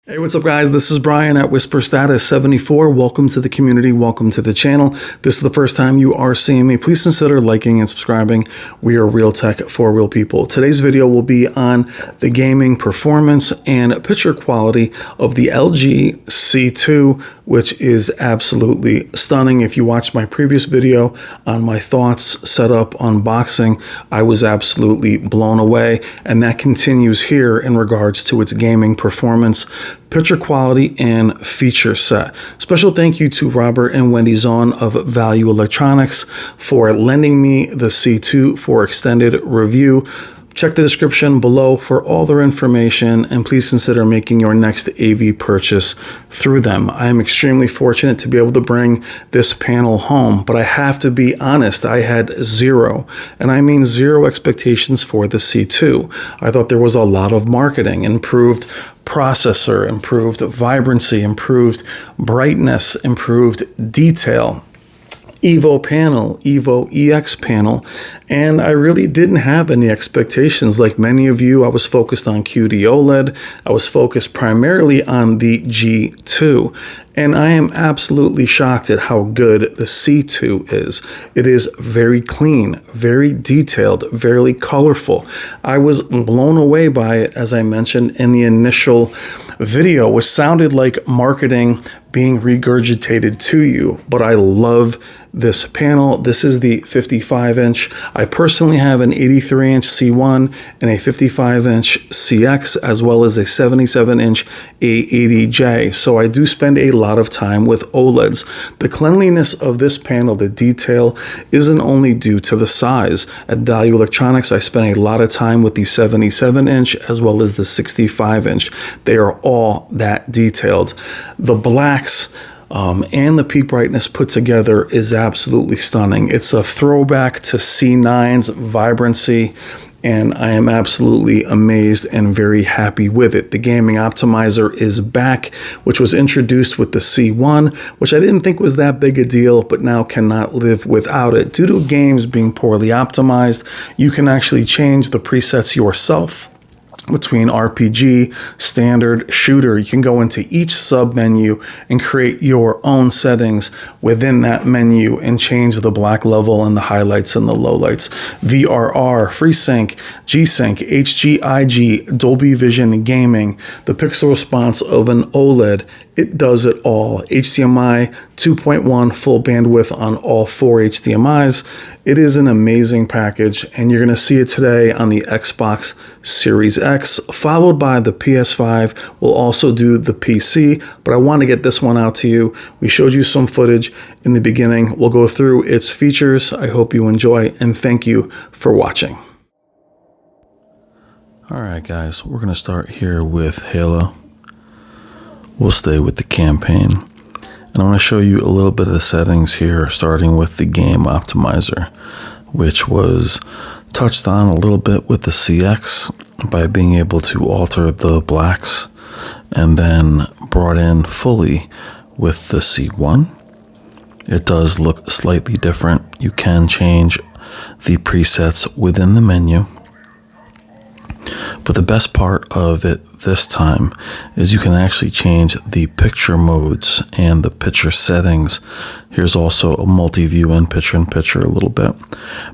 Hey, what's up guys? This is Brian at Whisper Status 74. Welcome to the community. Welcome to the channel. This is the first time you are seeing me. Please consider liking and subscribing. We are real tech for real people. Today's video will be on the gaming performance and picture quality of the LG C2, which is absolutely stunning. If you watched my previous video on my thoughts, setup, unboxing, I was absolutely blown away. And that continues here in regards to its gaming performance, picture quality, and feature set. Special thank you to Robert and Wendy Zahn of Value Electronics for lending me the C2 for extended review. Check the description below for all their information, and please consider making your next AV purchase through them. I am extremely fortunate to be able to bring this panel home, but I have to be honest, I had zero, and I mean zero expectations for the C2. I thought there was a lot of marketing, improved processor, improved vibrancy, improved brightness, improved detail, Evo panel, Evo EX panel, and I really didn't have any expectations. Like many of you, I was focused on QD OLED. I was focused primarily on the G2, and I am absolutely shocked at how good the C2 is. It is very clean, very detailed, very colorful. I was blown away by it, as I mentioned in the initial video, which sounded like marketing being regurgitated to you, but I love this panel. This is the 55-inch. I personally have an 83-inch C1 and a 55-inch CX, as well as a 77-inch A80J. So I do spend a lot of time with OLEDs. The cleanliness of this panel, the detail, isn't only due to the size. At Value Electronics, I spent a lot of time with the 77-inch as well as the 65-inch. They are all that detailed. The blacks and the peak brightness put together is absolutely stunning. It's a throwback to C9's vibrancy, and I am absolutely amazed and very happy with it. The gaming optimizer is back, which was introduced with the C1, which I didn't think was that big a deal, but now cannot live without it. Due to games being poorly optimized, you can actually change the presets yourself between RPG, standard, shooter. You can go into each sub menu and create your own settings within that menu and change the black level and the highlights and the lowlights. VRR, FreeSync, G-Sync, HGIG, Dolby Vision gaming, the pixel response of an OLED, It does it all. HDMI 2.1 full bandwidth on all 4 HDMIs. It is an amazing package, and you're going to see it today on the Xbox Series X, followed by the PS5. We'll also do the PC, but I want to get this one out to you. We showed you some footage in the beginning. We'll go through its features. I hope you enjoy, and thank you for watching. All right, guys, we're going to start here with Halo. We'll stay with the campaign. And I want to show you a little bit of the settings here, starting with the game optimizer, which was touched on a little bit with the CX by being able to alter the blacks, and then brought in fully with the C1. It does look slightly different. You can change the presets within the menu. But the best part of it this time is you can actually change the picture modes and the picture settings. Here's also a multi-view and picture a little bit.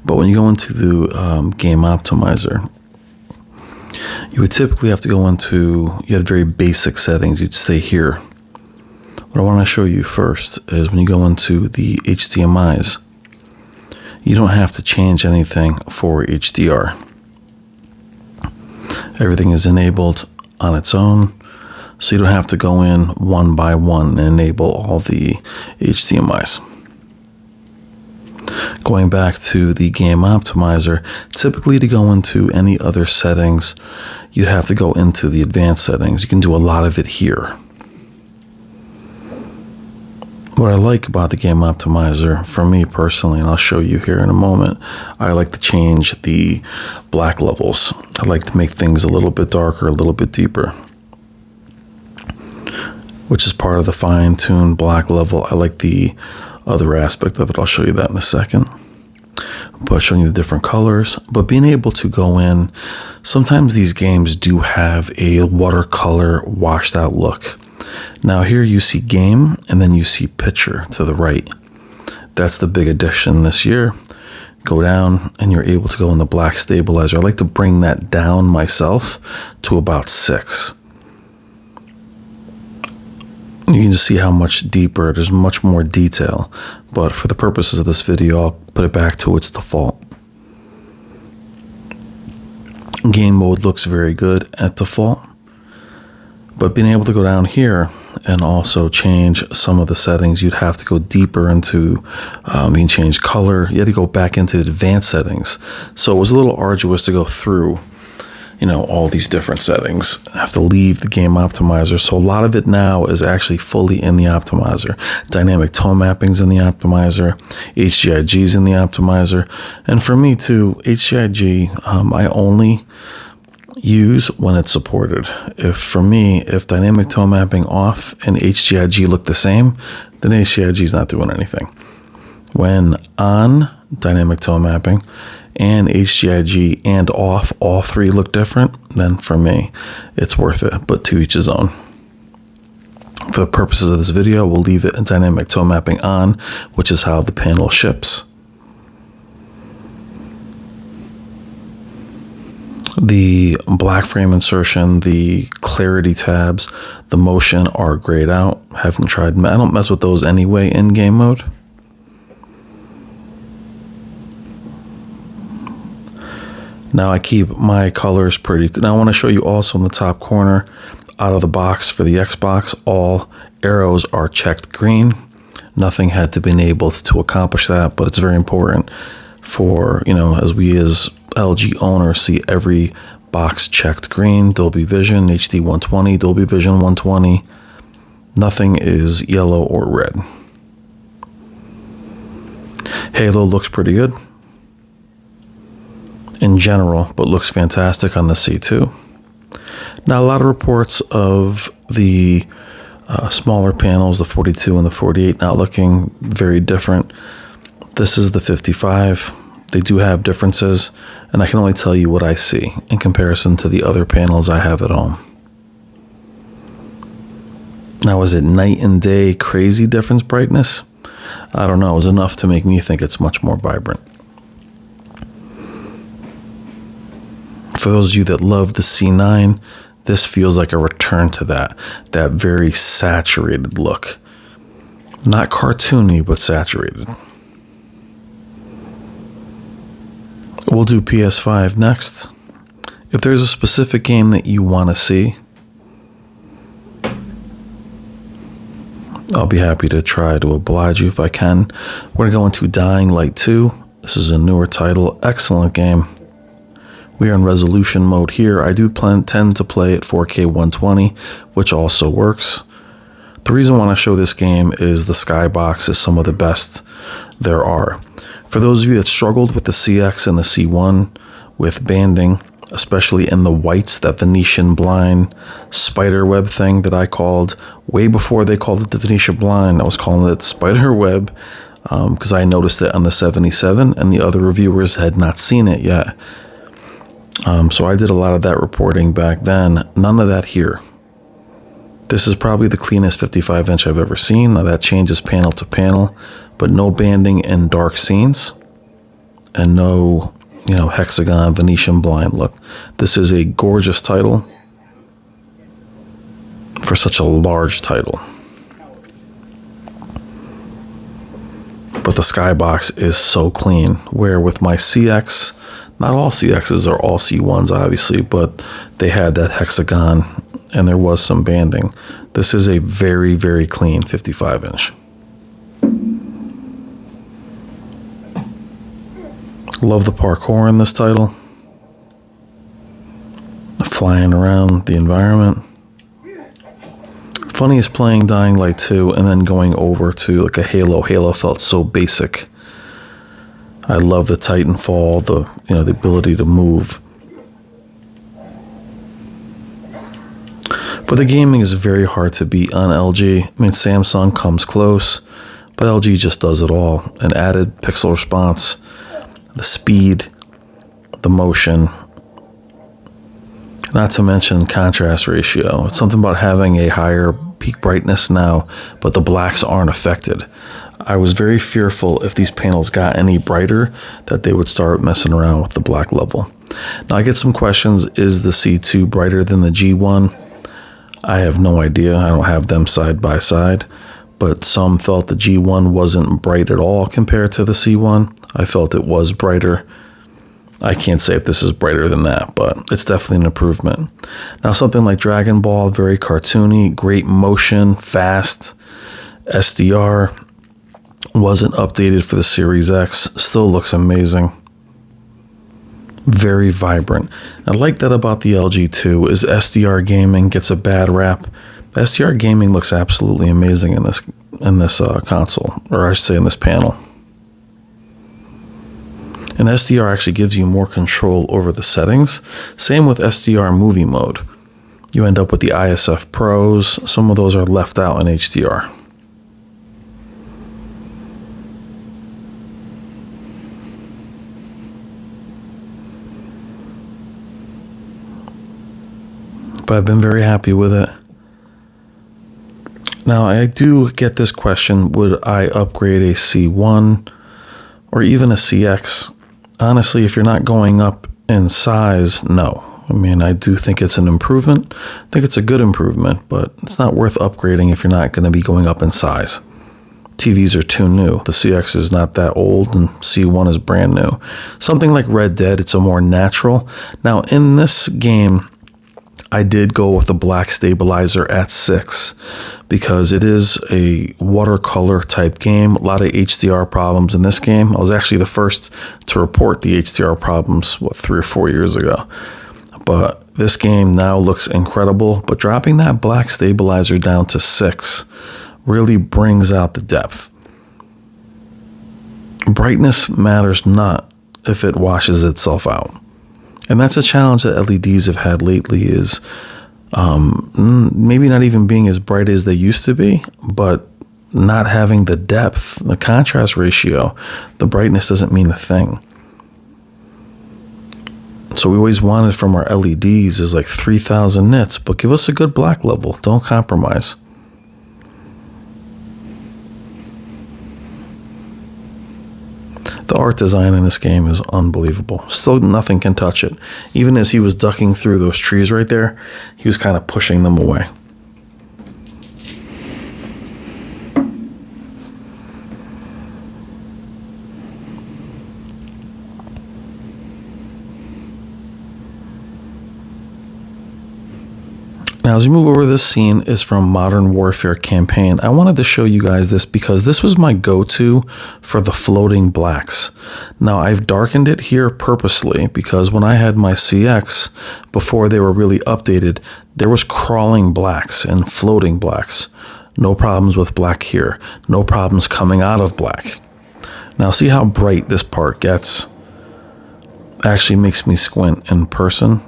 But when you go into the game optimizer, you would typically have to go into, you have very basic settings. You'd stay here. What I want to show you first is when you go into the HDMIs, you don't have to change anything for HDR. Everything is enabled on its own, so you don't have to go in one by one and enable all the HDMIs. Going back to the game optimizer, typically to go into any other settings, you'd have to go into the advanced settings. You can do a lot of it here. What I like about the game optimizer, for me personally, and I'll show you here in a moment, I like to change the black levels. I like to make things a little bit darker, a little bit deeper, which is part of the fine-tuned black level. I like the other aspect of it. I'll show you that in a second. But showing you the different colors, but being able to go in, sometimes these games do have a watercolor washed out look. Now here you see game, and then you see picture to the right. That's the big addition this year. Go down and you're able to go in the black stabilizer. I like to bring that down myself to about 6. You can just see how much deeper, there's much more detail. But for the purposes of this video, I'll put it back to its default. Game mode looks very good at default. But being able to go down here and also change some of the settings, you'd have to go deeper into, you can change color. You had to go back into the advanced settings. So it was a little arduous to go through, all these different settings. I have to leave the game optimizer. So a lot of it now is actually fully in the optimizer. Dynamic tone mapping's in the optimizer. HGIG's in the optimizer. And for me too, HGIG, I only use when it's supported. If dynamic tone mapping off and HGIG look the same, then HGIG is not doing anything. When on dynamic tone mapping and HGIG and off, all three look different, then for me, it's worth it, but to each his own. For the purposes of this video, we'll leave it in dynamic tone mapping on, which is how the panel ships. The black frame insertion, the clarity tabs, the motion are grayed out. Haven't tried, I don't mess with those anyway in game mode. Now I keep my colors pretty good. Now I want to show you also in the top corner, out of the box for the Xbox, all arrows are checked green. Nothing had to be enabled to accomplish that, but it's very important for, as we as LG owners see every box checked green. Dolby Vision, HD 120, Dolby Vision 120. Nothing is yellow or red. Halo looks pretty good in general, but looks fantastic on the C2. Now a lot of reports of the smaller panels, the 42 and the 48, not looking very different. This is the 55. They do have differences, and I can only tell you what I see in comparison to the other panels I have at home. Now, is it night and day crazy difference brightness? I don't know. It was enough to make me think it's much more vibrant. For those of you that love the C9, This feels like a return to that very saturated look. Not cartoony, but saturated. We'll do PS5 next. If there's a specific game that you want to see, I'll be happy to try to oblige you if I can. We're going to go into Dying Light 2. This is a newer title. Excellent game. We are in resolution mode here. I do tend to play at 4K 120, which also works. The reason I want to show this game is the skybox is some of the best there are. For those of you that struggled with the CX and the C1 with banding, especially in the whites, that Venetian blind spider web thing that I called way before they called it the Venetian blind, I was calling it spider web because I noticed it on the 77 and the other reviewers had not seen it yet. So I did a lot of that reporting back then. None of that here. This is probably the cleanest 55-inch I've ever seen. Now that changes panel to panel, but no banding in dark scenes and no, hexagon Venetian blind look. This is a gorgeous title for such a large title. But the skybox is so clean, where with my CX, not all CXs are all C1s obviously, but they had that hexagon and there was some banding. This is a very, very clean 55-inch. Love the parkour in this title. Flying around the environment. Funny is playing Dying Light 2 and then going over to like a Halo. Halo felt so basic. I love the Titanfall, the ability to move. But the gaming is very hard to beat on LG. I mean, Samsung comes close, but LG just does it all. An added pixel response, the speed, the motion, not to mention contrast ratio. It's something about having a higher peak brightness now, but the blacks aren't affected. I was very fearful if these panels got any brighter that they would start messing around with the black level. Now I get some questions, is the C2 brighter than the G1? I have no idea. I don't have them side by side, but some felt the G1 wasn't bright at all compared to the C1. I felt it was brighter. I can't say if this is brighter than that, but it's definitely an improvement. Now something like Dragon Ball, very cartoony, great motion, fast. SDR wasn't updated for the Series X, still looks amazing. Very vibrant. I like that about the LG 2 is SDR gaming gets a bad rap. SDR gaming looks absolutely amazing in this console, or I should say in this panel. And SDR actually gives you more control over the settings. Same with SDR movie mode. You end up with the ISF Pros. Some of those are left out in HDR. But I've been very happy with it. Now I do get this question, would I upgrade a C1 or even a CX? Honestly, if you're not going up in size, no. I mean, I do think it's an improvement. I think it's a good improvement, but it's not worth upgrading if you're not going to be going up in size. TVs are too new. The CX is not that old and C1 is brand new. Something like Red Dead, it's a more natural. Now in this game, I did go with the black stabilizer at 6 because it is a watercolor type game. A lot of HDR problems in this game. I was actually the first to report the HDR problems, 3 or 4 years ago. But this game now looks incredible. But dropping that black stabilizer down to 6 really brings out the depth. Brightness matters not if it washes itself out. And that's a challenge that LEDs have had lately is maybe not even being as bright as they used to be, but not having the depth, the contrast ratio. The brightness doesn't mean a thing. So we always wanted from our LEDs is like 3,000 nits, but give us a good black level. Don't compromise. The art design in this game is unbelievable. Still nothing can touch it. Even as he was ducking through those trees right there, he was kind of pushing them away. Now, as we move over, this scene is from Modern Warfare Campaign. I wanted to show you guys this because this was my go-to for the floating blacks. Now, I've darkened it here purposely because when I had my CX, before they were really updated, there was crawling blacks and floating blacks. No problems with black here. No problems coming out of black. Now, see how bright this part gets? Actually makes me squint in person.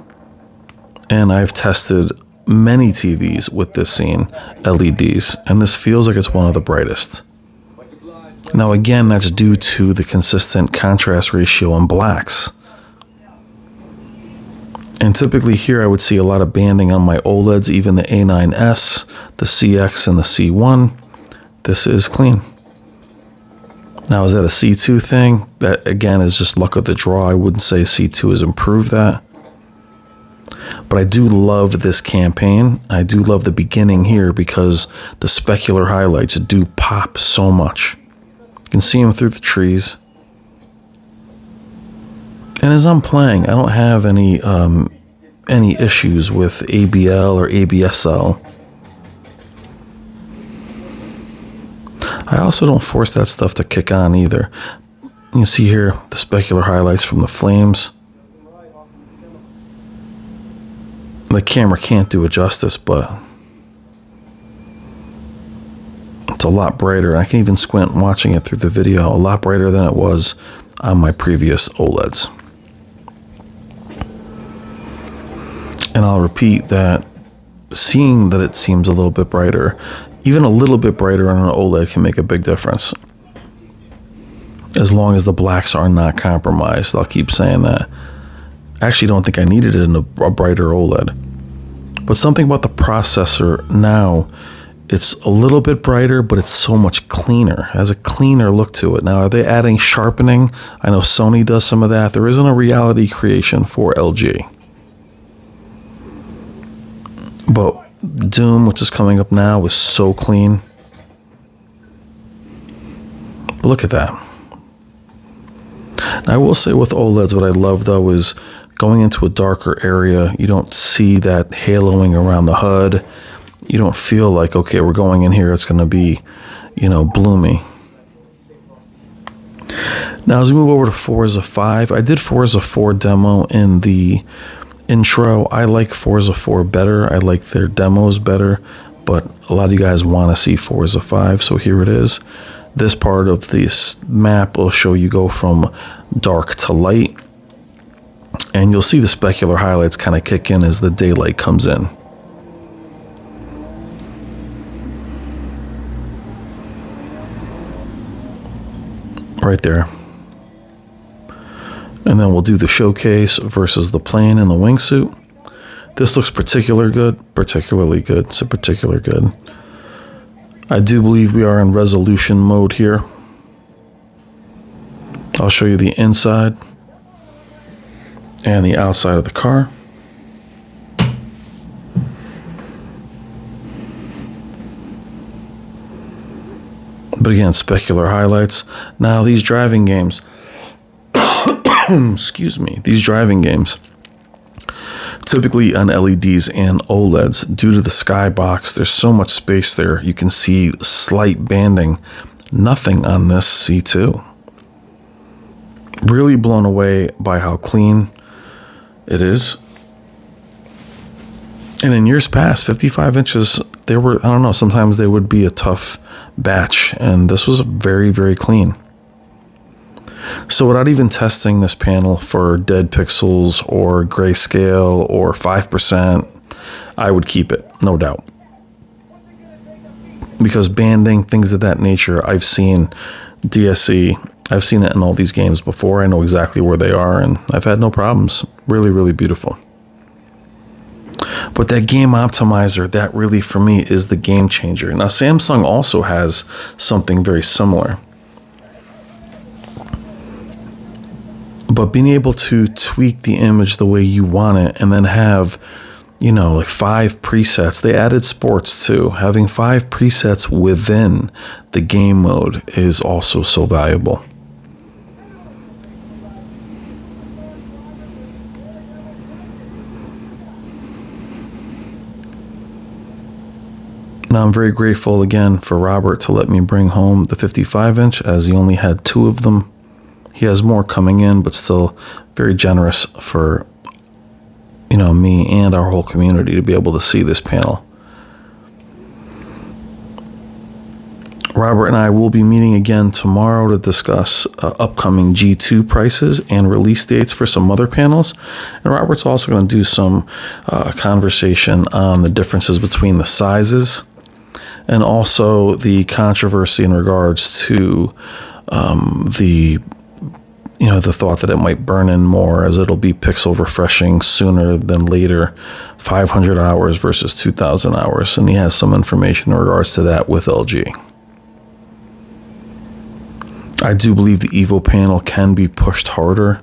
And I've tested many TVs with this scene, LEDs, and this feels like it's one of the brightest. Now again, that's due to the consistent contrast ratio on blacks. And typically here I would see a lot of banding on my OLEDs, even the A9S, the CX, and the C1. This is clean. Now, is that a C2 thing? That again is just luck of the draw. I wouldn't say C2 has improved that. But I do love this campaign. I do love the beginning here because the specular highlights do pop so much. You can see them through the trees. And as I'm playing, I don't have any issues with ABL or ABSL. I also don't force that stuff to kick on either. You can see here the specular highlights from the flames. The camera can't do it justice, but it's a lot brighter. I can even squint watching it through the video, a lot brighter than it was on my previous OLEDs. And I'll repeat that seeing that it seems a little bit brighter, even a little bit brighter on an OLED can make a big difference. As long as the blacks are not compromised, I'll keep saying that. I actually don't think I needed it in a brighter OLED. But something about the processor now, it's a little bit brighter, but it's so much cleaner. It has a cleaner look to it. Now, are they adding sharpening? I know Sony does some of that. There isn't a reality creation for LG. But Doom, which is coming up now, is so clean. But look at that. Now, I will say with OLEDs, what I love though is going into a darker area, you don't see that haloing around the HUD. You don't feel like, okay, we're going in here, it's going to be, bloomy. Now, as we move over to Forza 5, I did Forza 4 demo in the intro. I like Forza 4 better. I like their demos better, but a lot of you guys want to see Forza 5, so here it is. This part of this map will show you go from dark to light. And you'll see the specular highlights kind of kick in as the daylight comes in. Right there. And then we'll do the showcase versus the plane and the wingsuit. This looks particularly good. So particular good. I do believe we are in resolution mode here. I'll show you the inside and the outside of the car. But again, specular highlights. Now these driving games, excuse me, these driving games, typically on LEDs and OLEDs, due to the skybox, there's so much space there, you can see slight banding. Nothing on this C2. Really blown away by how clean it is. And in years past, 55 inches, they were, I don't know, sometimes they would be a tough batch, and this was very, very clean. So without even testing this panel for dead pixels or grayscale or 5%, I would keep it, no doubt. Because banding, things of that nature, I've seen DSE, I've seen it in all these games before. I know exactly where they are, and I've had no problems. Really, really beautiful. But that game optimizer, that really for me is the game changer. Now, Samsung also has something very similar. But being able to tweak the image the way you want it and then have, you know, like 5 presets. They added sports too. Having 5 presets within the game mode is also so valuable. Now, I'm very grateful again for Robert to let me bring home the 55-inch, as he only had 2 of them. He has more coming in, but still very generous for, you know, me and our whole community to be able to see this panel. Robert and I will be meeting again tomorrow to discuss upcoming G2 prices and release dates for some other panels. And Robert's also going to do some conversation on the differences between the sizes and also the controversy in regards to the thought that it might burn in more, as it'll be pixel refreshing sooner than later, 500 hours versus 2,000 hours. And he has some information in regards to that with LG. I do believe the Evo panel can be pushed harder.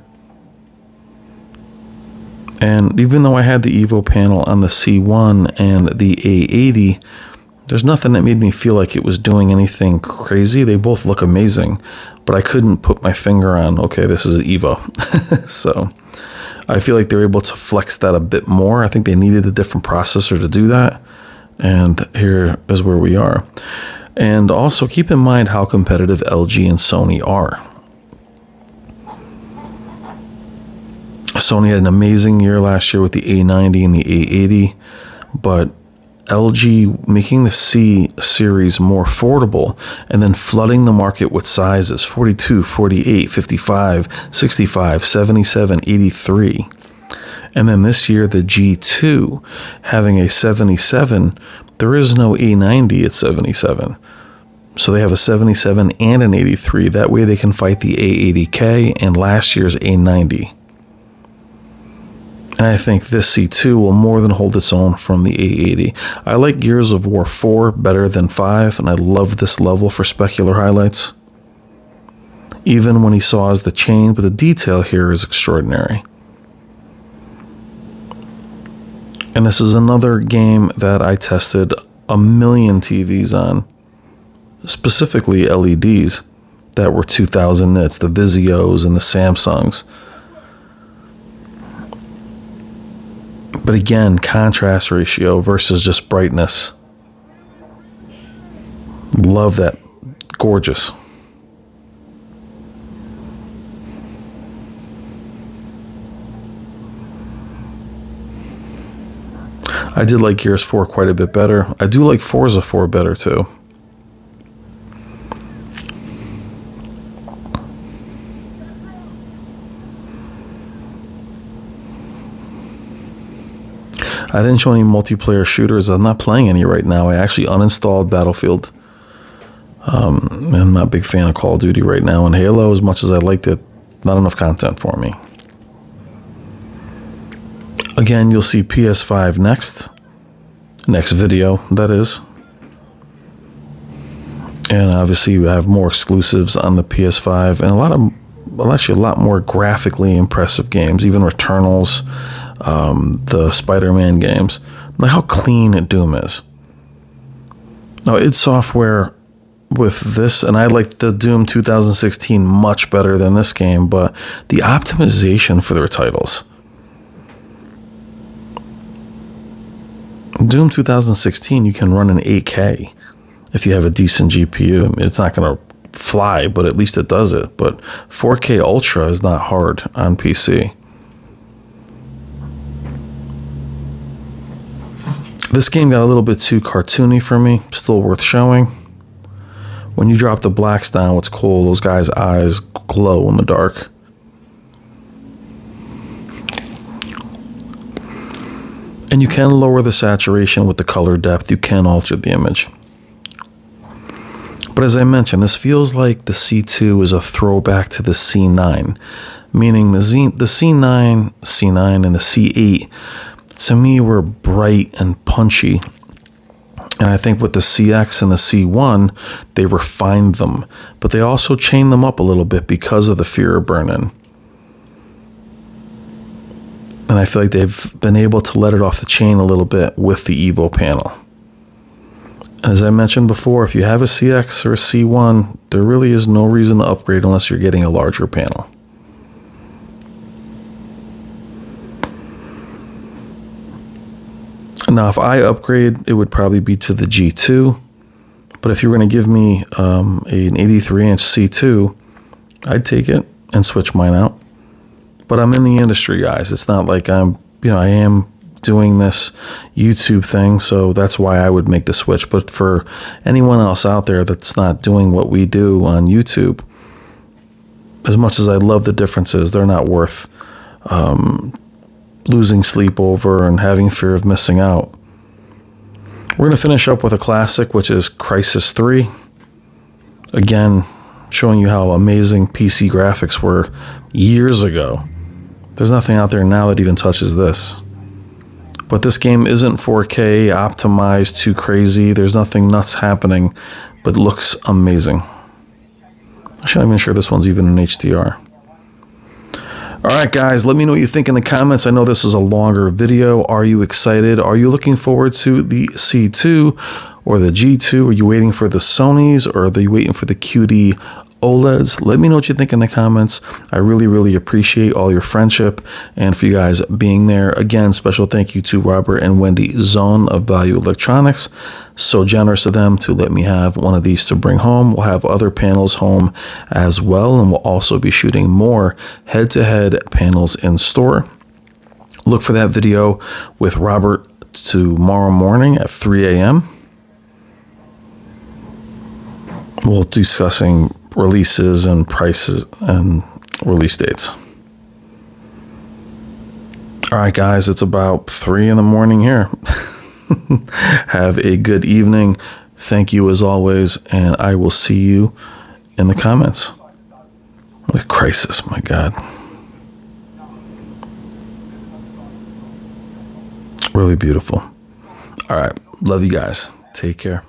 And even though I had the Evo panel on the C1 and the A80, there's nothing that made me feel like it was doing anything crazy. They both look amazing, but I couldn't put my finger on, okay, this is an Evo. So I feel like they're able to flex that a bit more. I think they needed a different processor to do that. And here is where we are. And also keep in mind how competitive LG and Sony are. Sony had an amazing year last year with the A90 and the A80, but LG making the C series more affordable and then flooding the market with sizes 42, 48, 55, 65, 77, 83. And then this year the G2 having a 77, there is no A90 at 77. So they have a 77 and an 83. That way they can fight the A80K and last year's A90. And I think this C2 will more than hold its own from the A80. I like Gears of War 4 better than 5, and I love this level for specular highlights. Even when he saws the chain, but the detail here is extraordinary. And this is another game that I tested a million TVs on, specifically LEDs that were 2000 nits, the Vizios and the Samsungs. But again, contrast ratio versus just brightness. Love that. Gorgeous. I did like Gears 4 quite a bit better. I do like Forza 4 better too. I didn't show any multiplayer shooters. I'm not playing any right now. I actually uninstalled Battlefield. I'm not a big fan of Call of Duty right now. And Halo, as much as I liked it, not enough content for me. Again, you'll see PS5 next video, that is. And obviously, we have more exclusives on the PS5 and actually a lot more graphically impressive games, even Returnals. The Spider-Man games. Like how clean Doom is. Now, id Software with this, and I like the Doom 2016 much better than this game, but the optimization for their titles. Doom 2016, you can run an 8K if you have a decent GPU. It's not going to fly, but at least it does it. But 4K Ultra is not hard on PC. This game got a little bit too cartoony for me. Still worth showing. When you drop the blacks down, what's cool, those guys' eyes glow in the dark. And you can lower the saturation with the color depth. You can alter the image. But as I mentioned, this feels like the C2 is a throwback to the C9. Meaning the C9 and the C8, to me, were bright and punchy. And I think with the CX and the C1, they refined them. But they also chained them up a little bit because of the fear of burn-in. And I feel like they've been able to let it off the chain a little bit with the Evo panel. As I mentioned before, if you have a CX or a C1, there really is no reason to upgrade unless you're getting a larger panel. Now, if I upgrade, it would probably be to the G2. But if you were going to give me an 83-inch C2, I'd take it and switch mine out. But I'm in the industry, guys. It's not like I am doing this YouTube thing, so that's why I would make the switch. But for anyone else out there that's not doing what we do on YouTube, as much as I love the differences, they're not worth losing sleep over and having fear of missing out. We're going to finish up with a classic, which is Crysis 3. Again, showing you how amazing PC graphics were years ago. There's nothing out there now that even touches this. But this game isn't 4K optimized too crazy. There's nothing nuts happening, but looks amazing. Actually, I'm not even sure this one's even in HDR. All right, guys, let me know what you think in the comments. I know this is a longer video. Are you excited? Are you looking forward to the C2 or the G2? Are you waiting for the Sonys, or are you waiting for the QD OLEDs? Let me know what you think in the comments. I really, really appreciate all your friendship and for you guys being there. Again, special thank you to Robert and Wendy Zone of Value Electronics. So generous of them to let me have one of these to bring home. We'll have other panels home as well, and we'll also be shooting more head-to-head panels in store. Look for that video with Robert tomorrow morning at 3 a.m. We'll be discussing releases and prices and release dates. All right, guys, it's about 3 in the morning here. Have a good evening. Thank you as always, and I will see you in the comments. The Crysis, my God. Really beautiful. All right, love you guys. Take care.